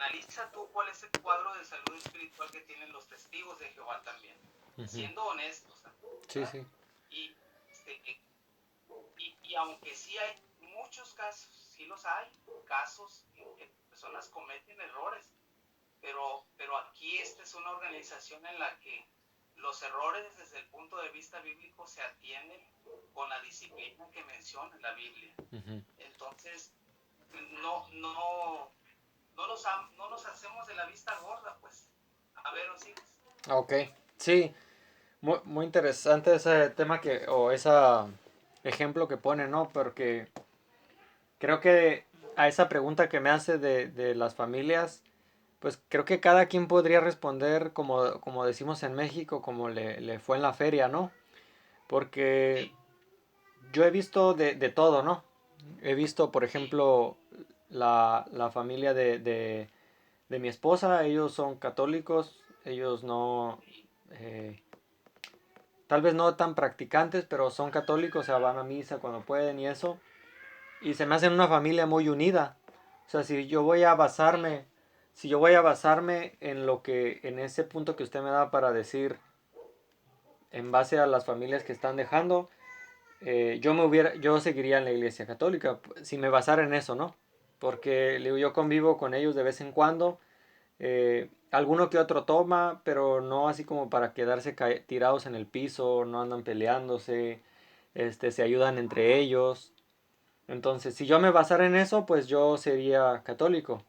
analiza tú cuál es el cuadro de salud espiritual que tienen los testigos de Jehová también, siendo honestos, Sí, ¿verdad? sí. Y, este, y aunque sí hay muchos casos, sí los hay, casos en que personas cometen errores, pero aquí esta es una organización en la que los errores desde el punto de vista bíblico se atienden con la disciplina que menciona la Biblia. Entonces, no, no, no nos hacemos de la vista gorda, pues. A ver, Osiris. Ok, sí, muy, muy interesante ese tema o ese ejemplo que pone, ¿no? Porque creo que a esa pregunta que me hace de las familias, pues creo que cada quien podría responder como decimos en México, como le fue en la feria, ¿no? Porque Sí, yo he visto de todo, ¿no? He visto, por sí, ejemplo, la familia de mi esposa, ellos son católicos, ellos no, sí, eh, tal vez no tan practicantes, pero son católicos, o sea, van a misa cuando pueden y eso. Y se me hacen una familia muy unida. O sea, si yo voy a basarme en en ese punto que usted me da para decir, en base a las familias que están dejando, yo seguiría en la iglesia católica, si me basara en eso, ¿no? Porque yo convivo con ellos de vez en cuando, alguno que otro toma, pero no así como para quedarse tirados en el piso, no andan peleándose, se ayudan entre ellos. Entonces, si yo me basara en eso, pues yo sería católico.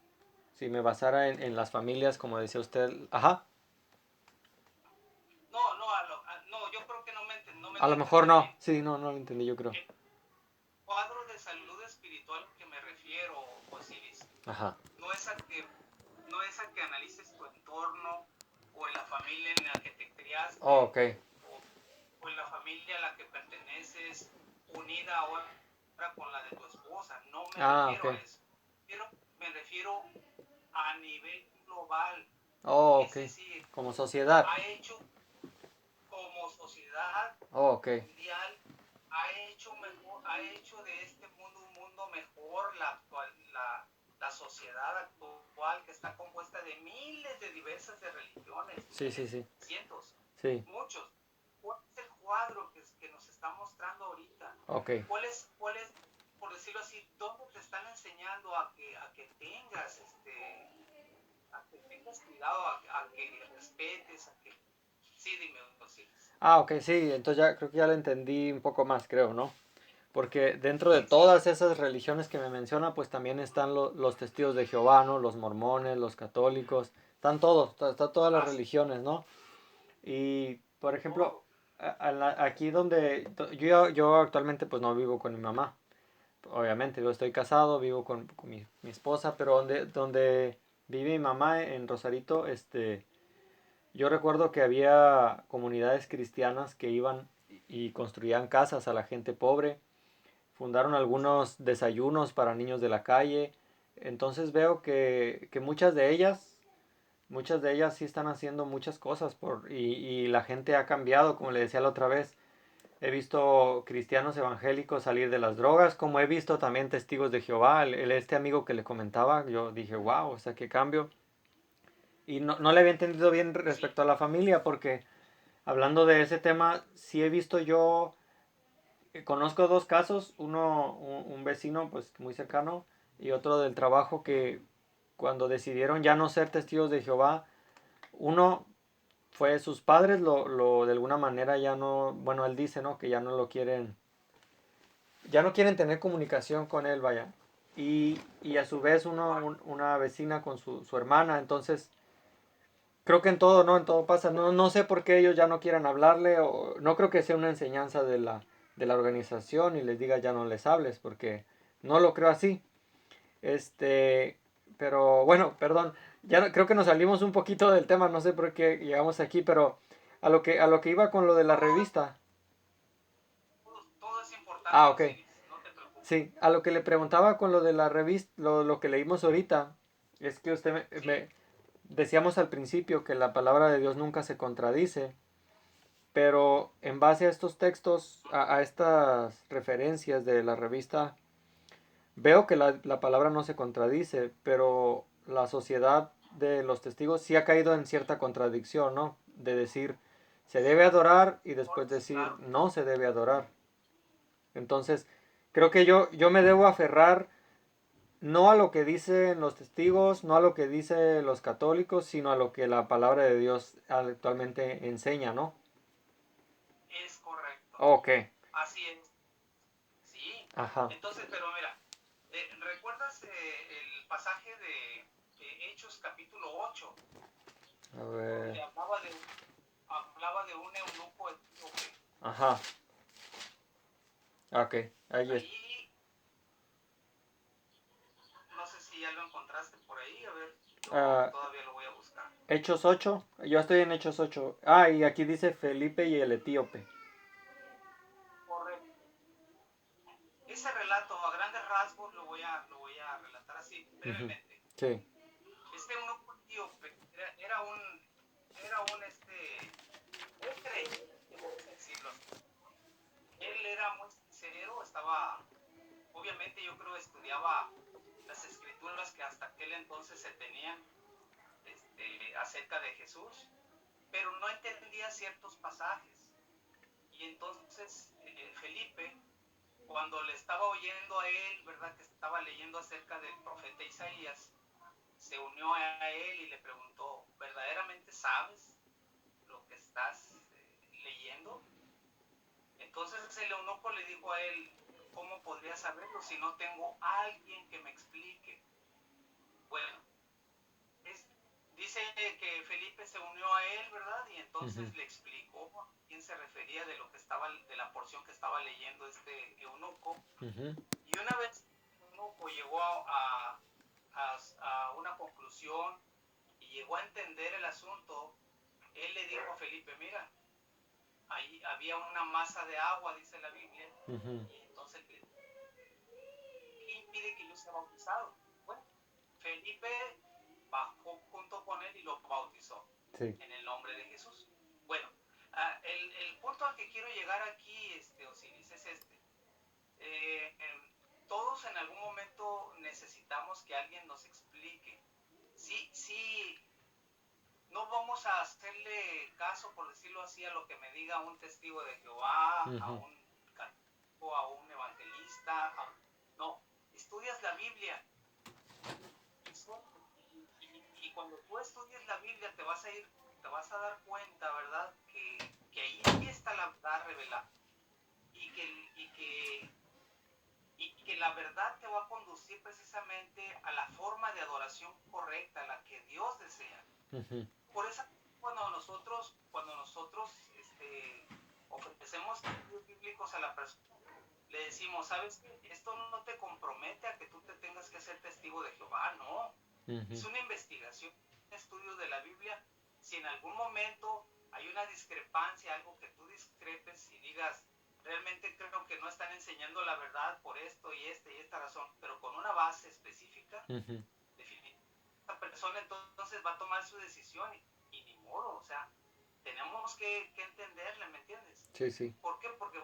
Si me basara en las familias, como decía usted, ajá, no, no, no, yo creo que no me a lo mejor entendiste no, bien. sí, no, no lo entendí, yo creo. El cuadro de salud espiritual al que me refiero, Osiris, Ajá. no es a que, no es a que analices tu entorno o en la familia en la que te Oh, criaste ok. o, o en la familia a la que perteneces unida ahora con la de tu esposa. No me Ah, ok. refiero a eso. Me refiero a nivel global. Oh, ok. Es decir, Como sociedad. ha hecho como sociedad Oh, ok. mundial, ha hecho de este mundo un mundo mejor, la sociedad actual que está compuesta de miles de diversas de religiones, Sí, sí, miles, sí. cientos, Sí. muchos. ¿Cuál es el cuadro que nos está mostrando ahorita? Ok. Cuál es, por decirlo así, dónde te están enseñando a que tengas a que tengas cuidado, a que respetes, a que... Sí, dime, Osiris. Ah, ok, sí. Entonces ya creo que ya lo entendí un poco más, creo, ¿no? Porque dentro de Sí, todas esas religiones que me menciona, pues también están los testigos de Jehová, ¿no? Los mormones, los católicos, están todos, están todas las así, religiones, ¿no? Y, por ejemplo, todo. aquí donde yo actualmente pues no vivo con mi mamá, obviamente, yo estoy casado, vivo con mi esposa, pero donde vive mi mamá en Rosarito, yo recuerdo que había comunidades cristianas que iban y construían casas a la gente pobre, fundaron algunos desayunos para niños de la calle, entonces veo que muchas de ellas sí están haciendo muchas cosas y la gente ha cambiado, como le decía la otra vez. He visto cristianos evangélicos salir de las drogas, como he visto también testigos de Jehová. Este amigo que le comentaba, yo dije, wow, o sea, qué cambio. Y no le había entendido bien Sí, respecto a la familia, porque hablando de ese tema, sí he visto yo, conozco dos casos, un vecino pues muy cercano y otro del trabajo que cuando decidieron ya no ser testigos de Jehová, uno fue sus padres de alguna manera ya no, bueno, él dice, ¿no? Que ya no quieren tener comunicación con él, vaya. Y a su vez una vecina con su hermana, entonces creo que en todo, ¿no? En todo pasa. No sé por qué ellos ya no quieran hablarle, o no creo que sea una enseñanza de la organización y les diga ya no les hables, porque no lo creo así. Este, pero bueno, perdón, creo que nos salimos un poquito del tema, no sé por qué llegamos aquí, pero a lo que iba con lo de la todo, revista. todo es Ah, importante, ok. Osiris, no te preocupes. Sí, a lo que le preguntaba con lo de la revista, lo que leímos ahorita, es que usted Sí, decíamos al principio que la palabra de Dios nunca se contradice, pero en base a estos textos, a estas referencias de la revista, veo que la palabra no se contradice, pero la sociedad de los testigos sí ha caído en cierta contradicción, ¿no? De decir, se debe adorar y después decir, Claro, no se debe adorar. Entonces, creo que yo me debo aferrar no a lo que dicen los testigos, no a lo que dicen los católicos, sino a lo que la palabra de Dios actualmente enseña, ¿no? es correcto. Ok, Así es. Sí. ajá. Entonces, pero mira, ¿recuerdas el pasaje de Hechos capítulo 8 A ver, donde hablaba de un eunuco etíope? ajá, ok, ahí es. Ahí, no sé si ya lo encontraste por ahí, a ver, yo Ah, todavía lo voy a buscar. Hechos 8, yo estoy en Hechos 8. Ah, y aquí dice Felipe y el etíope. Correcto. Ese relato, a grandes rasgos, lo voy a relatar así, Ujú, brevemente. sí, Este eunuco etíope era un un creyente, vamos a decirlo así. Él era muy sincero, obviamente yo creo estudiaba las escrituras que hasta aquel entonces se tenían acerca de Jesús, pero no entendía ciertos pasajes. Y entonces Felipe, cuando le estaba oyendo a él, ¿verdad? Que estaba leyendo acerca del profeta Isaías, se unió a él y le preguntó, ¿verdaderamente sabes lo que estás leyendo? Entonces el eunuco le dijo a él, ¿cómo podría saberlo si no tengo a alguien que me explique? Bueno, es, dice que Felipe se unió a él, ¿verdad? Y ujú, entonces le explicó a quién se refería de la porción que estaba leyendo este eunuco. ujú, Y una vez el eunuco llegó a una conclusión y llegó a entender el asunto, él le dijo a Felipe, mira, ahí había una masa de agua, dice la Biblia, ujú, y entonces, ¿qué impide que yo sea bautizado? Bueno, Felipe bajó junto con él y lo bautizó sí, en el nombre de Jesús. Bueno, el punto al que quiero llegar aquí, Osiris, es este. Eh, Todos en algún momento necesitamos que alguien nos explique. Sí, sí, no vamos a hacerle caso, por decirlo así, a lo que me diga un testigo de Jehová, a ujú, un católico, a un evangelista. No, estudias la Biblia y, y cuando tú estudies la Biblia te vas a dar cuenta, ¿verdad? Que ahí está la verdad revelada y que la verdad te va a conducir precisamente a la forma de adoración correcta, la que Dios desea. ujú, Por eso cuando nosotros ofrecemos estudios bíblicos a la persona, le decimos, ¿sabes qué? Esto no te compromete a que tú te tengas que ser testigo de Jehová, no. Es ujú, una investigación, un estudio de la Biblia. Si en algún momento hay una discrepancia, algo que tú discrepes y digas, realmente creo que no están enseñando la verdad por esto y esta razón, pero con una base específica, ujú, definitivamente esta persona entonces va a tomar su decisión y ni modo, o sea, tenemos que entenderle, ¿me entiendes? sí, sí, ¿Por qué? Porque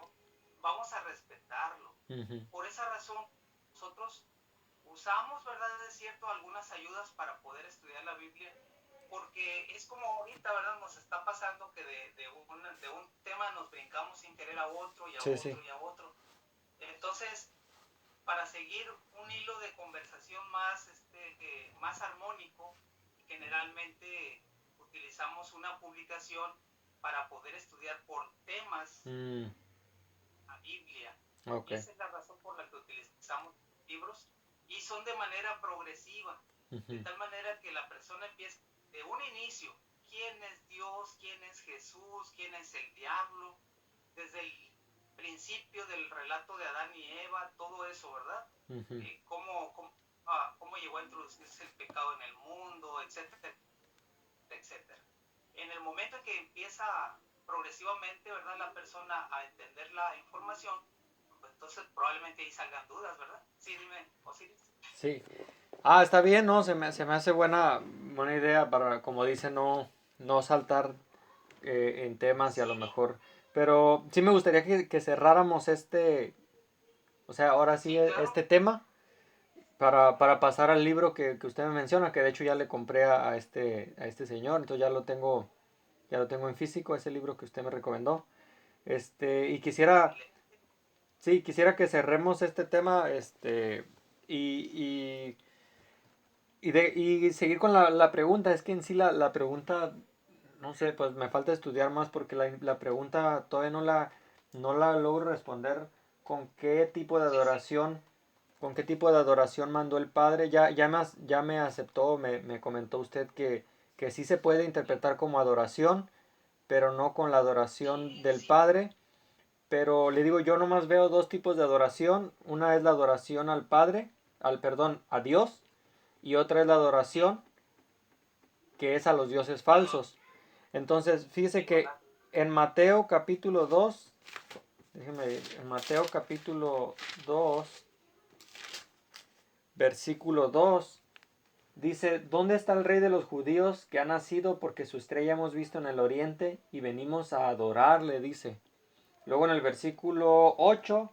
vamos a respetarlo. ujú, Por esa razón, nosotros usamos, ¿verdad? Es cierto, algunas ayudas para poder estudiar la Biblia, porque es como ahorita, ¿verdad? Nos está pasando que de un tema nos brincamos sin querer a otro y a sí, sí, otro y a otro. Entonces, para seguir un hilo de conversación más armónico, generalmente utilizamos una publicación para poder estudiar por temas mm, la Biblia. ok, Y esa es la razón por la que utilizamos libros y son de manera progresiva, de ujú, tal manera que la persona empieza de un inicio. ¿Quién es Dios? ¿Quién es Jesús? ¿Quién es el diablo? Desde el principio del relato de Adán y Eva, todo eso, ¿verdad? ujú, Cómo llegó a introducirse el pecado en el mundo, etcétera, etcétera. En el momento en que empieza progresivamente, ¿verdad? La persona a entender la información, pues entonces probablemente ahí salgan dudas, ¿verdad? Sí, dime, Osiris. sí. Ah, está bien, ¿no? Se me hace buena idea para, como dice, no saltar en temas y a lo Sí, mejor. Pero sí me gustaría que cerráramos o sea, ahora sí, sí, claro. este tema. para pasar al libro que usted me menciona, que de hecho ya le compré a este señor, entonces ya lo tengo en físico, ese libro que usted me recomendó. Y quisiera, excelente. sí, quisiera que cerremos este tema, y, y, y seguir con la pregunta. Es que en sí la pregunta, no sé, pues me falta estudiar más porque la pregunta todavía no la logro responder con qué tipo de Sí, sí, adoración, con qué tipo de adoración mandó el Padre. Ya me aceptó, me comentó usted que sí se puede interpretar como adoración, pero no con la adoración sí, del sí, Padre. Pero le digo, yo nomás veo dos tipos de adoración. Una es la adoración al Padre, perdón, a Dios, y otra es la sí, adoración que es a los dioses a los, falsos. Entonces, fíjese sí, que ¿verdad? en Mateo capítulo 2, déjeme ver, en Mateo capítulo 2, versículo 2, dice, ¿dónde está el rey de los judíos que ha nacido porque su estrella hemos visto en el oriente y venimos a adorarle? Dice. Luego en el versículo 8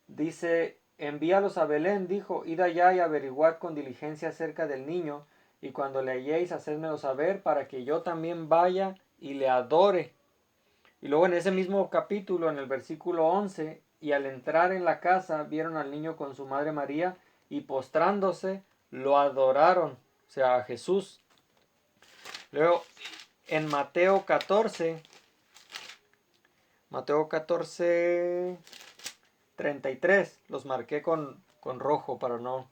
dice, envíalos a Belén, dijo, id allá y averiguad con diligencia acerca del niño, y cuando le halléis, hacedmelo saber, para que yo también vaya y le adore. Y luego en ese Sí, mismo capítulo, en el versículo 11, y al entrar en la casa, vieron al niño con su madre María, y postrándose, lo adoraron, o sea, a Jesús. Luego, sí, en Mateo 14, 33, los marqué con rojo para no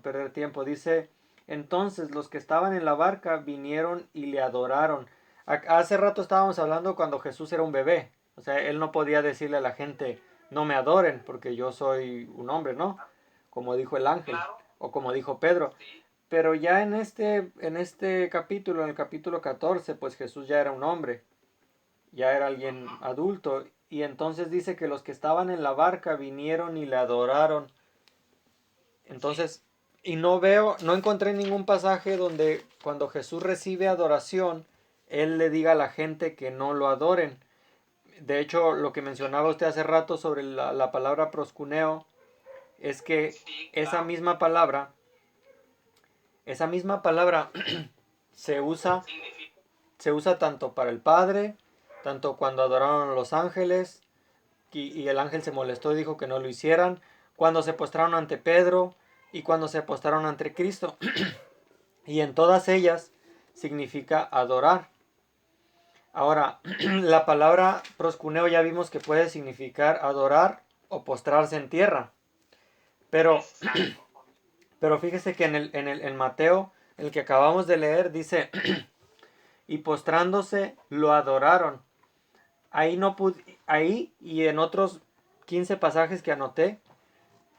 perder tiempo. Dice, entonces los que estaban en la barca vinieron y le adoraron. Hace rato estábamos hablando cuando Jesús era un bebé. O sea, él no podía decirle a la gente, no me adoren porque yo soy un hombre, ¿no? ah, Como dijo el ángel claro, o como dijo Pedro. sí, Pero ya en este capítulo, en el capítulo 14, pues Jesús ya era un hombre, ya era alguien ujú, adulto, y entonces dice que los que estaban en la barca vinieron y le adoraron. sí, Entonces, y no encontré ningún pasaje donde cuando Jesús recibe adoración, él le diga a la gente que no lo adoren. De hecho, lo que mencionaba usted hace rato sobre la palabra proscuneo, es que sí, esa claro, misma palabra, esa misma palabra se usa significa, se usa tanto para el Padre, tanto cuando adoraron a los ángeles, y el ángel se molestó y dijo que no lo hicieran, cuando se postraron ante Pedro y cuando se postraron ante Cristo. Y en todas ellas significa adorar. Ahora, la palabra proscuneo ya vimos que puede significar adorar o postrarse en tierra. Pero, exacto, pero fíjese que en Mateo, el que acabamos de leer, dice, y postrándose lo adoraron. Ahí no ahí y en otros 15 pasajes que anoté,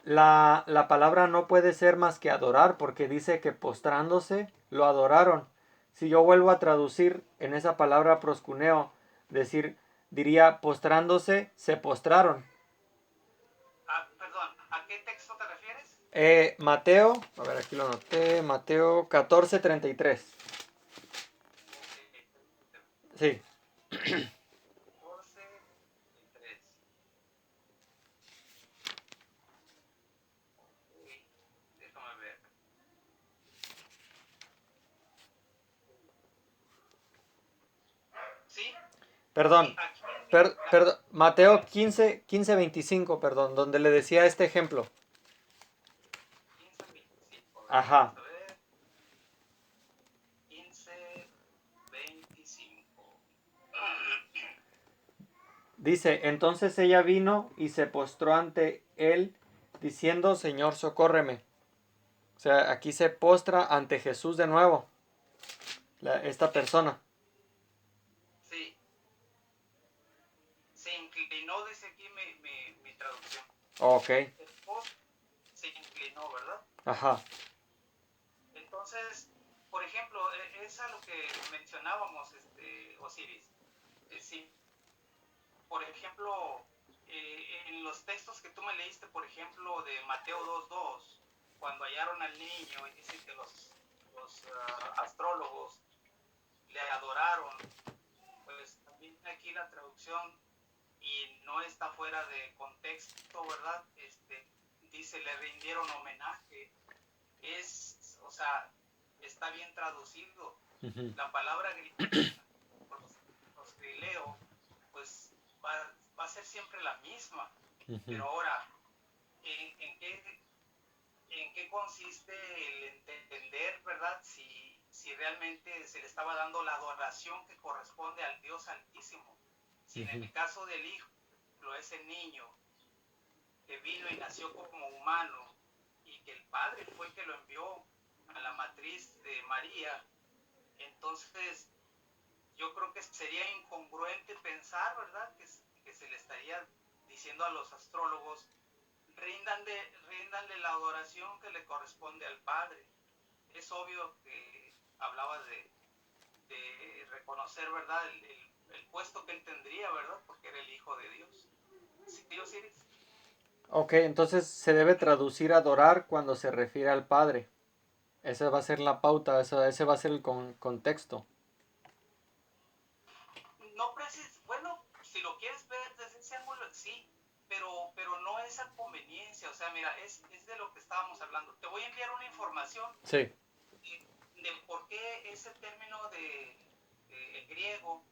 la palabra no puede ser más que adorar, porque dice que postrándose lo adoraron. Si yo vuelvo a traducir en esa palabra proscuneo, diría postrándose se postraron. ah, perdón, ¿a qué texto te refieres? Mateo, a ver, aquí lo anoté, Mateo 14:33. Ok, Sí, 14, 3, ok, déjame ver, sí, perdón, sí, aquí en mi, perdón, a Mateo ver, 15:25, perdón, donde le decía este ejemplo. 15, 25, a ver, Ajá. vamos a ver, 15, 25. Dice, entonces ella vino y se postró ante él, diciendo, Señor, socórreme. O sea, aquí se postra ante Jesús de nuevo, esta Sí, persona. sí, se inclinó, dice aquí mi traducción. Ok, El post se inclinó, ¿verdad? ajá, Entonces, por ejemplo, es a lo que mencionábamos, Osiris. Sí, por ejemplo, en los textos que tú me leíste, por ejemplo, de Mateo 2:2, cuando hallaron al niño y dice que los astrólogos le adoraron, pues también aquí la traducción, y no está fuera de contexto, ¿verdad? Dice, le rindieron homenaje. o sea, está bien traducido. Ujú, La palabra proscrileo, pues va a ser siempre la misma. ujú. Pero ahora, ¿en qué consiste el entender, verdad? Si realmente se le estaba dando la adoración que corresponde al Dios Altísimo. Si en Ujú. el caso del Hijo, ese niño que vino y nació como humano y que el Padre fue el que lo envió a la matriz de María, entonces yo creo que sería incongruente pensar, ¿verdad? Que se le estaría diciendo a los astrólogos, ríndanle la adoración que le corresponde al Padre. Es obvio que hablaba de reconocer, ¿verdad? El puesto que él tendría, ¿verdad? Porque era el Hijo de Dios. ¿Sí, Osiris? Ok, entonces se debe traducir adorar cuando se refiere al Padre. Esa va a ser la pauta, ese va a ser el contexto. No bueno, si lo quieres ver desde ese ángulo, sí, pero no es a conveniencia. O sea, mira, es de lo que estábamos hablando. Te voy a enviar una información Sí. de por qué ese término de griego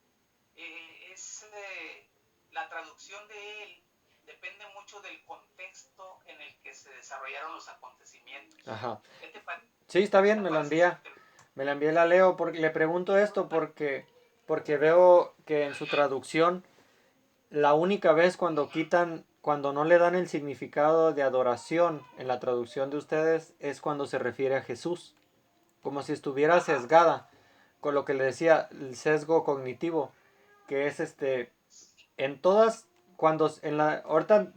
la traducción de él depende mucho del contexto en el que se desarrollaron los acontecimientos. Ajá. ¿Qué Sí, está qué bien, te parece si te me la envía, la leo, porque le pregunto esto porque veo que en su traducción la única vez cuando no le dan el significado de adoración en la traducción de ustedes es cuando se refiere a Jesús, como si estuviera Ajá, sesgada con lo que le decía el sesgo cognitivo, que es en todas ahorita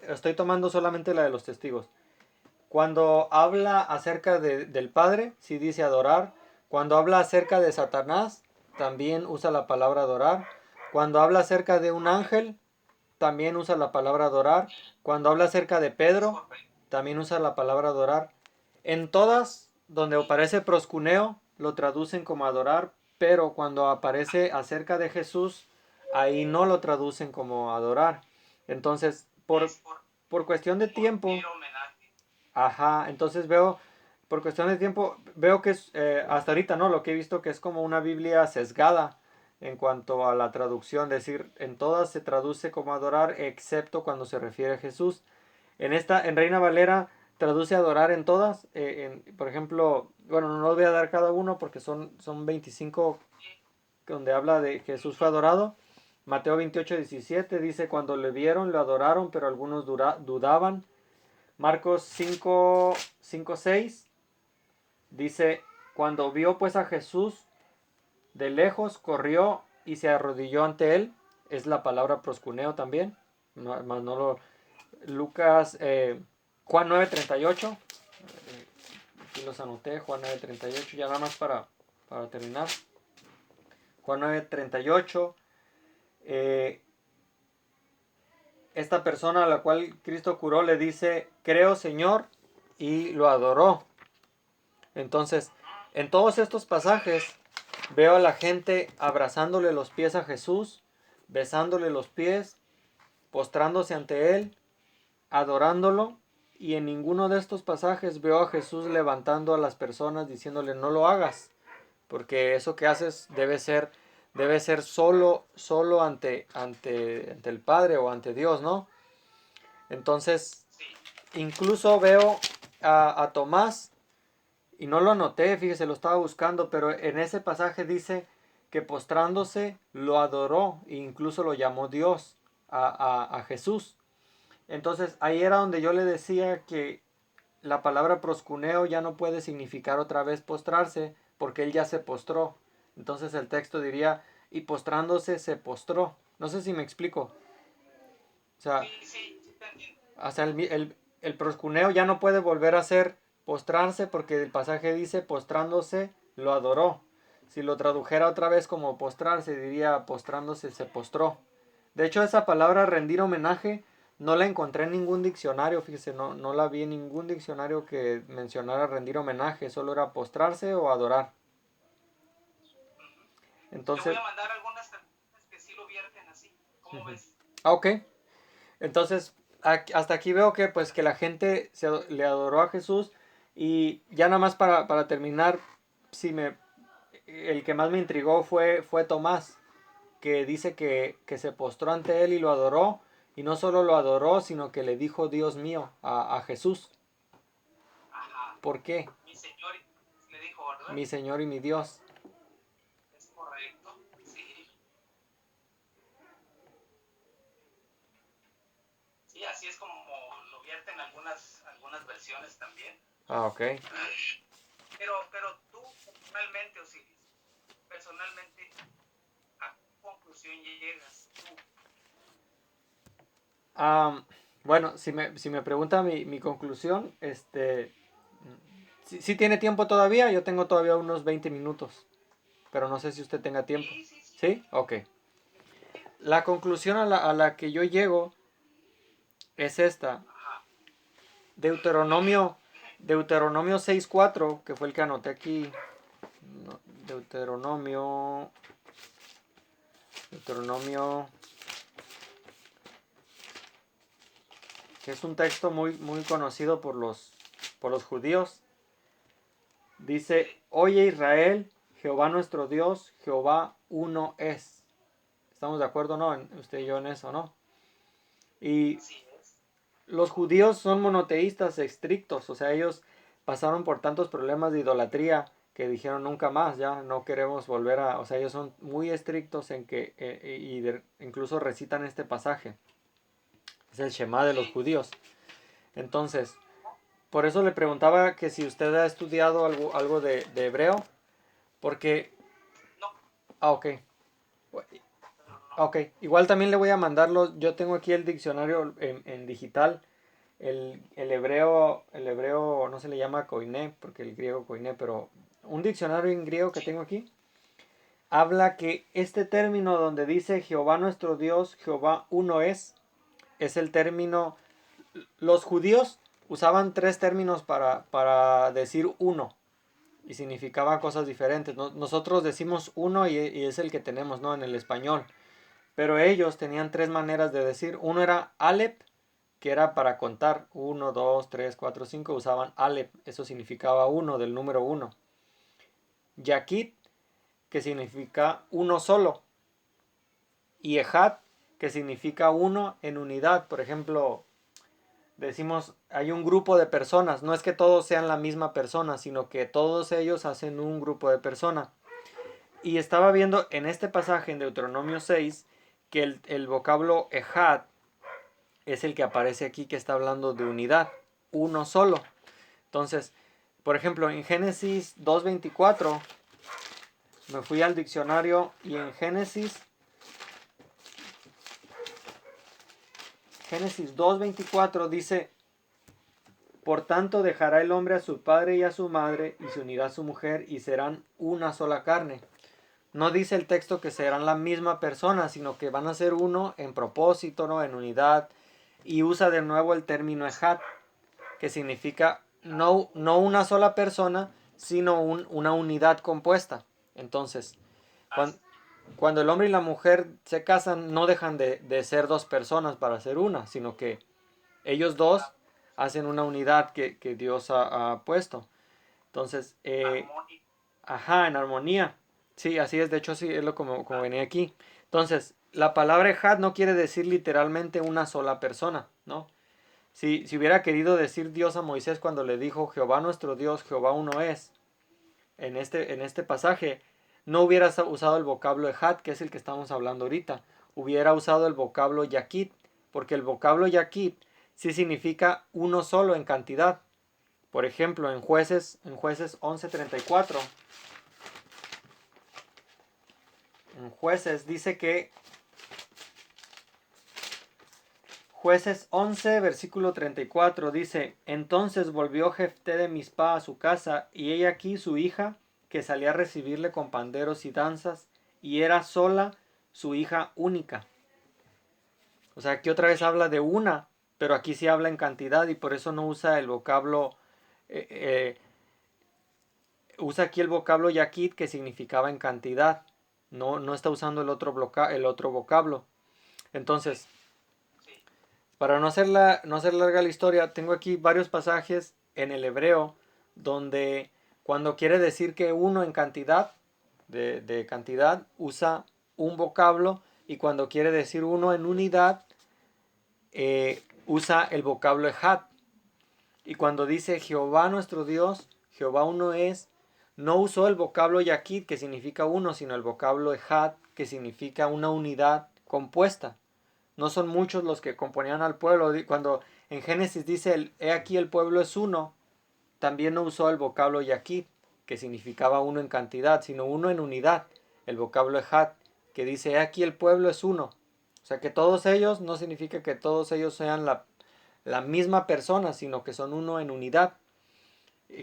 estoy tomando solamente la de los testigos. Cuando habla acerca del Padre, sí dice adorar. Cuando habla acerca de Satanás, también usa la palabra adorar. Cuando habla acerca de un ángel, también usa la palabra adorar. Cuando habla acerca de es Pedro, correcto. también usa la palabra adorar. En todas donde aparece proscuneo, lo traducen como adorar, pero cuando aparece acerca de Jesús, ahí no lo traducen como adorar. Entonces, Es por cuestión de como tiempo, rendir homenaje. ajá, entonces por cuestión de tiempo, veo que es, hasta ahorita, ¿no? Lo que he visto que es como una Biblia sesgada en cuanto a la traducción, es decir, en todas se traduce como adorar, excepto cuando se refiere a Jesús. En Reina Valera traduce adorar en todas, por ejemplo, bueno, no los voy a dar cada uno porque son 25 donde habla de que Jesús fue adorado. Mateo 28:17 dice, cuando le vieron, lo adoraron, pero algunos dudaban. Marcos 5:6 dice, cuando vio pues a Jesús de lejos, corrió y se arrodilló ante él. Es la palabra proscuneo también. Más no lo, Lucas, Juan 9:38. Aquí los anoté, Juan 9:38, ya nada más para terminar. Juan 9:38. Eh, esta persona a la cual Cristo curó le dice, creo Señor, y lo adoró. Entonces, en todos estos pasajes veo a la gente abrazándole los pies a Jesús, besándole los pies, postrándose ante él, adorándolo, y en ninguno de estos pasajes veo a Jesús levantando a las personas diciéndole no lo hagas, porque eso que haces debe ser solo ante el Padre o ante Dios, ¿no? Entonces, Sí, incluso veo a Tomás. Y no lo anoté, fíjese, lo estaba buscando, pero en ese pasaje dice que postrándose lo adoró e incluso lo llamó Dios a Jesús. Entonces ahí era donde yo le decía que la palabra proscuneo ya no puede significar otra vez postrarse porque él ya se postró. Entonces el texto diría, y postrándose se postró. No sé si me explico. O sea, sí, te entiendo. hasta el proscuneo ya no puede volver a ser postrarse porque el pasaje dice postrándose lo adoró. Si lo tradujera otra vez como postrarse, diría postrándose se postró. De hecho, esa palabra rendir homenaje no la encontré en ningún diccionario, fíjese, no la vi en ningún diccionario que mencionara rendir homenaje, solo era postrarse o adorar. Ujú. Te voy Entonces, a mandar algunas traducciones que sí lo vierten así. ¿Cómo ves? ok, entonces hasta aquí veo que pues que la gente le adoró a Jesús Y ya nada más para terminar, el que más me intrigó fue Tomás, que dice que se postró ante él y lo adoró, y no solo lo adoró, sino que le dijo Dios mío a Jesús. Ajá. ¿Por qué? Mi Señor le dijo, ¿verdad? Mi Señor y mi Dios. Es correcto. Sí. Sí, así es como lo vierten algunas versiones también. Ah, ok. Pero tú, personalmente, ¿a qué conclusión llegas tú? Bueno, si me pregunta mi conclusión, si tiene tiempo todavía, yo tengo todavía unos 20 minutos, pero no sé si usted tenga tiempo. Sí, sí, sí. ¿Sí? Ok. La conclusión a la que yo llego es esta. Ajá. Deuteronomio, Deuteronomio 6.4, que fue el que anoté aquí. No, Deuteronomio, que es un texto muy, muy conocido por los judíos. Dice, Sí. oye Israel, Jehová nuestro Dios, Jehová uno es. ¿Estamos de acuerdo, no? Usted y yo en eso, ¿no? Y Así es. los judíos son monoteístas estrictos, o sea, ellos pasaron por tantos problemas de idolatría que dijeron nunca más, ya no queremos volver o sea, ellos son muy estrictos en que, incluso recitan este pasaje, es el Shema de los Sí. judíos. Entonces, por eso le preguntaba que si usted ha estudiado algo de hebreo, porque, No, ok, no, no. ok, igual también le voy a mandarlo, yo tengo aquí el diccionario en digital. El hebreo no se le llama koiné, porque el griego koiné, pero un diccionario en griego que Sí. tengo aquí habla que este término donde dice Jehová nuestro Dios, Jehová uno es el término. Los judíos usaban tres términos para decir uno y significaba cosas diferentes. Nosotros decimos uno y es el que tenemos, ¿no? En el español. Pero ellos tenían tres maneras de decir. Uno era Alep, que era para contar. 1, 2, 3, 4, 5. Usaban Alep, eso significaba uno, del número uno. Yakit, que significa uno solo. Y Ejad, que significa uno en unidad. Por ejemplo, decimos, hay un grupo de personas. No es que todos sean la misma persona, sino que todos ellos hacen un grupo de personas. Y estaba viendo en este pasaje en Deuteronomio 6 que el vocablo Ejad es el que aparece aquí, que está hablando de unidad, uno solo. Entonces, por ejemplo, en Génesis 2.24, me fui al diccionario y en Génesis 2.24 dice, por tanto dejará el hombre a su padre y a su madre y se unirá a su mujer y serán una sola carne. No dice el texto que serán la misma persona, sino que van a ser uno en propósito, ¿no? En unidad. Y usa de nuevo el término ejad, que significa no una sola persona, sino una unidad compuesta. Entonces, cuando, Así, cuando el hombre y la mujer se casan, no dejan de ser dos personas para ser una, sino que ellos dos claro. hacen una unidad que Dios ha puesto. Entonces, Armónico. ajá, en armonía. Sí, así es, de hecho sí, es lo como venía aquí. Entonces, la palabra ejad no quiere decir literalmente una sola persona, ¿no? Si hubiera querido decir Dios a Moisés cuando le dijo Jehová nuestro Dios, Jehová uno es, en este pasaje, no hubiera usado el vocablo ejad, que es el que estamos hablando ahorita. Hubiera usado el vocablo yakit, porque el vocablo yakit sí significa uno solo en cantidad. Por ejemplo, en jueces 11:34, en jueces dice que Jueces 11, versículo 34 dice, entonces volvió Jefté de Mizpá a su casa, y he aquí su hija, que salía a recibirle con panderos y danzas, y era sola su hija única. O sea, aquí otra vez Sí. habla de una, pero aquí sí habla en cantidad, y por eso no usa el vocablo, eh, eh, usa aquí el vocablo yakit, que significaba en cantidad. No está usando el otro vocablo. Sí. Entonces, Sí. para no hacer larga la historia, tengo aquí varios pasajes en el hebreo donde cuando quiere decir que uno en cantidad, de cantidad, usa un vocablo, y cuando quiere decir uno en unidad, usa el vocablo ejad. Y cuando dice Jehová nuestro Dios, Jehová uno es, no usó el vocablo Yaqid, que significa uno, sino el vocablo ejad, que significa una unidad compuesta. No son muchos los que componían al pueblo. Cuando en Génesis dice, he aquí el pueblo es uno, también no usó el vocablo Yaqid, que significaba uno en cantidad, sino uno en unidad. El vocablo ejad, que dice, he aquí el pueblo es uno. O sea que todos ellos no significa que todos ellos sean la misma persona, sino que son uno en unidad.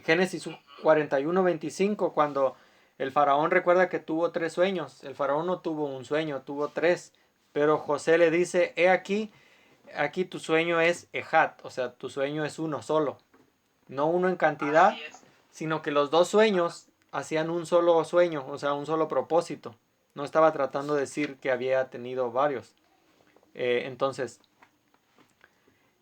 Génesis 41:25, cuando el faraón recuerda que tuvo 3 sueños. El faraón no tuvo un sueño, tuvo 3. Pero José le dice, he aquí tu sueño es ejad, o sea, tu sueño es uno solo. No uno en cantidad, sino que los 2 sueños hacían un solo sueño, o sea, un solo propósito. No estaba tratando de decir que había tenido varios. Entonces,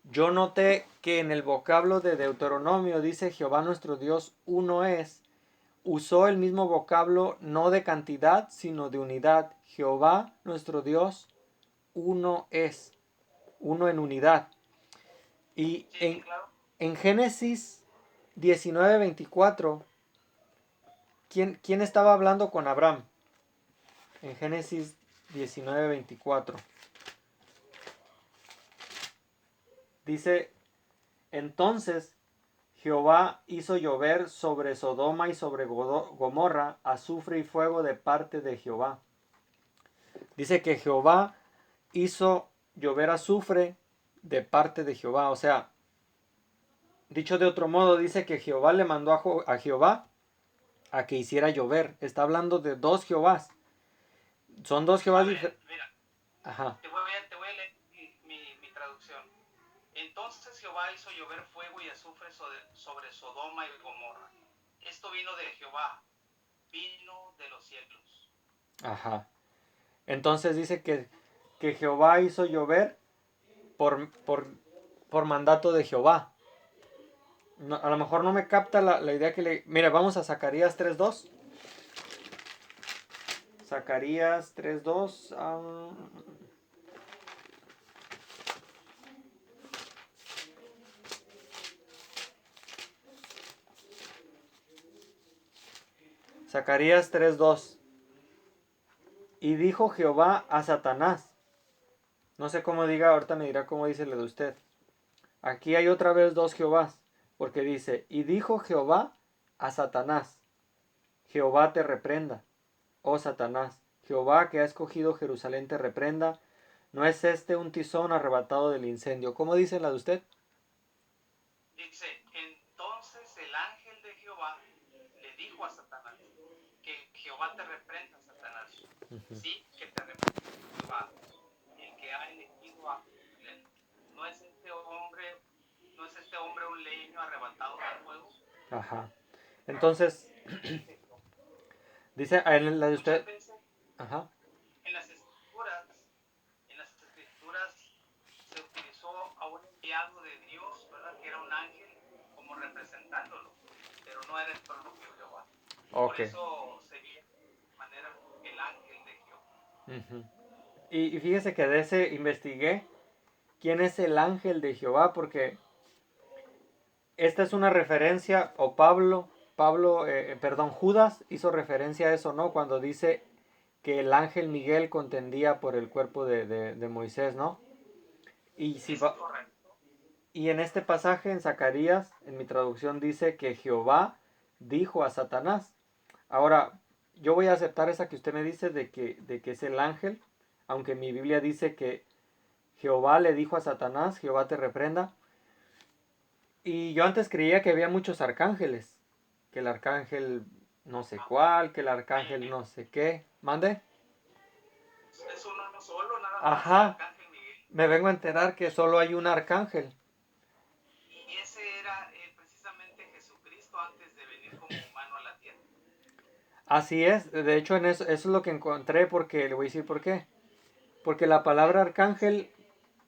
yo noté que en el vocablo de Deuteronomio dice Jehová nuestro Dios uno es. Usó el mismo vocablo no de cantidad, sino de unidad. Jehová nuestro Dios uno es. Uno en unidad. Y en Génesis 19:24, ¿quién estaba hablando con Abraham? En Génesis 19:24. Dice, entonces Jehová hizo llover sobre Sodoma y sobre Gomorra azufre y fuego de parte de Jehová. Dice que Jehová hizo llover azufre de parte de Jehová. O sea, dicho de otro modo, dice que Jehová le mandó a Jehová a que hiciera llover. Está hablando de 2 Jehovás. Son 2 Jehovás diferentes. Ajá. Te voy a leer mi traducción. Entonces Jehová hizo llover fuego y azufre sobre Sodoma y Gomorra. Esto vino de Jehová, vino de los cielos. Ajá. Entonces dice que Jehová hizo llover por mandato de Jehová. No, a lo mejor no me capta la idea que le... Mira, vamos a Zacarías 3:2. Zacarías 3:2. Zacarías 3:2. Y dijo Jehová a Satanás. No sé cómo diga, ahorita me dirá cómo dice lo de usted. Aquí hay otra vez 2 Jehovás. Porque dice, y dijo Jehová a Satanás. Jehová te reprenda, oh Satanás. Jehová que ha escogido Jerusalén te reprenda. ¿No es este un tizón arrebatado del incendio? ¿Cómo dice la de usted? Dice, entonces el ángel de Jehová le dijo a Satanás, que Jehová te reprenda, Satanás. Sí, que te reprenda Jehová, el que ha elegido a Jerusalén. ¿No es este hombre un leño arrebatado del fuego? Ajá. Entonces, dice en la de usted. Ajá. En las escrituras se utilizó a un enviado de Dios, ¿verdad? Que era un ángel, como representándolo, pero no era el propio Jehová. Okay. Por eso sería de manera el ángel de Jehová. Y fíjese que de ese investigué quién es el ángel de Jehová, porque esta es una referencia, o Judas hizo referencia a eso, ¿no? Cuando dice que el ángel Miguel contendía por el cuerpo de Moisés, ¿no? Y, y en este pasaje, en Zacarías, en mi traducción dice que Jehová dijo a Satanás. Ahora, yo voy a aceptar esa que usted me dice de que es el ángel, aunque mi Biblia dice que Jehová le dijo a Satanás, Jehová te reprenda. Y yo antes creía que había muchos arcángeles, que el arcángel no sé cuál, que el arcángel no sé qué. ¿Mande? Es uno solo, nada más. Ajá. Me vengo a enterar que solo hay un arcángel. Y ese era precisamente Jesucristo antes de venir como humano a la tierra. Así es, de hecho eso es lo que encontré, porque le voy a decir por qué. Porque la palabra arcángel,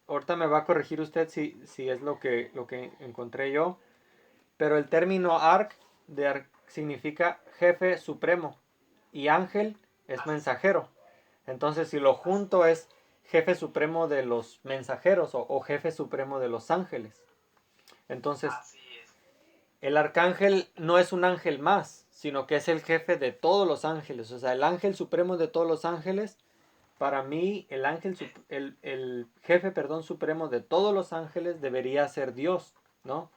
ahorita me va a corregir usted si es lo que encontré yo, pero el término arc significa jefe supremo y ángel es mensajero. Entonces, si lo junto es jefe supremo de los mensajeros o jefe supremo de los ángeles. Entonces, Así es. el arcángel no es un ángel más, sino que es el jefe de todos los ángeles. O sea, el ángel supremo de todos los ángeles, para mí, el jefe, perdón, supremo de todos los ángeles debería ser Dios, ¿no?